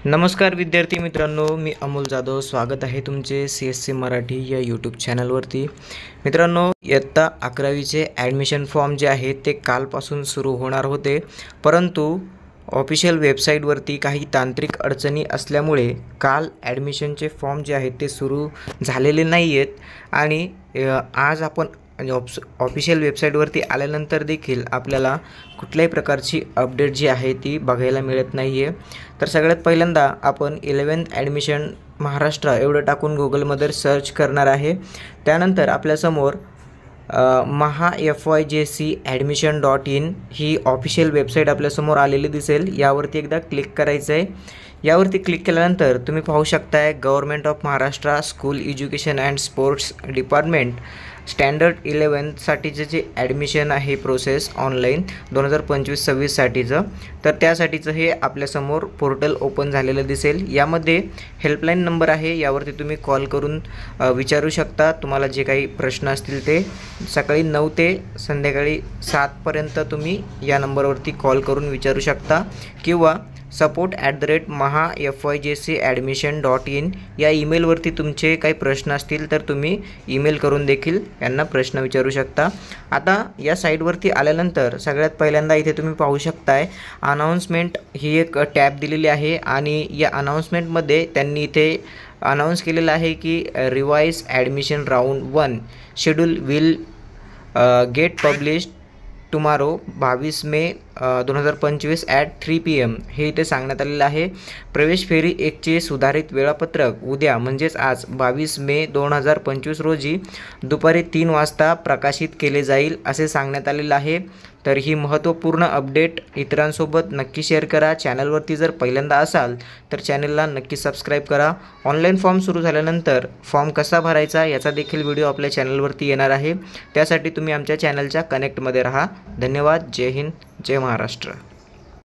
नमस्कार विद्यार्थी मित्रांनो, मी अमोल जाधव. स्वागत आहे तुमचे CSC मराठी या यूट्यूब चॅनलवरती. मित्रांनो, इयत्ता 11वीचे ॲडमिशन फॉर्म जे आहेत ते कालपासून सुरू होणार होते, परंतु ऑफिशियल वेबसाईटवरती काही तांत्रिक अडचणी असल्यामुळे काल ॲडमिशनचे फॉर्म जे आहेत ते सुरू झालेले नाही आहेत. आणि आज आपण ऑफिशियल वेबसाईटवरती आल्यानंतर देखील आपल्याला कुठल्याही प्रकारची अपडेट जी आहे ती बघायला मिळत नाही आहे. तर सगळ्यात पहिल्यांदा आपण 11th ॲडमिशन महाराष्ट्र एवढं टाकून गुगलमध्ये सर्च करणार आहे. त्यानंतर आपल्यासमोर FYJC.admission.in ही ऑफिशियल वेबसाईट आपल्यासमोर आलेली दिसेल. यावरती एकदा क्लिक करायचं आहे. यावरती क्लिक केल्यानंतर तुम्ही पाहू शकताय government of Maharashtra school education and sports department standard 11 साठीचं जे ॲडमिशन आहे प्रोसेस ऑनलाईन 2025-26 साठीचं, तर त्यासाठीचं हे आपल्यासमोर पोर्टल ओपन झालेलं दिसेल. यामध्ये हेल्पलाईन नंबर आहे, यावरती तुम्ही कॉल करून विचारू शकता. तुम्हाला जे काही प्रश्न असतील ते सकाळी 9 ते संध्याकाळी 7 पर्यंत तुम्ही या नंबरवरती कॉल करून विचारू शकता, किंवा support@mahafyjcadmission.in या ईमेलवरती तुमचे काही प्रश्न असतील तर तुम्ही ईमेल करून देखील यांना प्रश्न विचारू शकता. आता या साईटवरती आल्यानंतर सगळ्यात पहिल्यांदा इथे तुम्ही पाहू शकताय अनाऊन्समेंट ही एक टॅब दिलेली आहे, आणि या अनाऊन्समेंटमध्ये त्यांनी इथे अनाऊन्स केलेलं आहे की revise admission round 1 schedule will get published tomorrow 22 may 2025 at 3 PM हे इथे सांगण्यात आलेलं आहे. प्रवेश फेरी 1चे सुधारित वेळापत्रक उद्या म्हणजेच आज 22 मे 2025 रोजी दुपारी 3 वाजता प्रकाशित केले जाईल असे सांगण्यात आलेलं आहे. तर ही महत्त्वपूर्ण अपडेट इतरांसोबत नक्की शेअर करा. चॅनलवरती जर पहिल्यांदा असाल तर चॅनलला नक्की सबस्क्राईब करा. ऑनलाईन फॉर्म सुरू झाल्यानंतर फॉर्म कसा भरायचा याचा देखील व्हिडिओ आपल्या चॅनलवरती येणार आहे. त्यासाठी तुम्ही आमच्या चॅनलच्या कनेक्टमध्ये राहा. धन्यवाद. जय हिंद, जय महाराष्ट्र.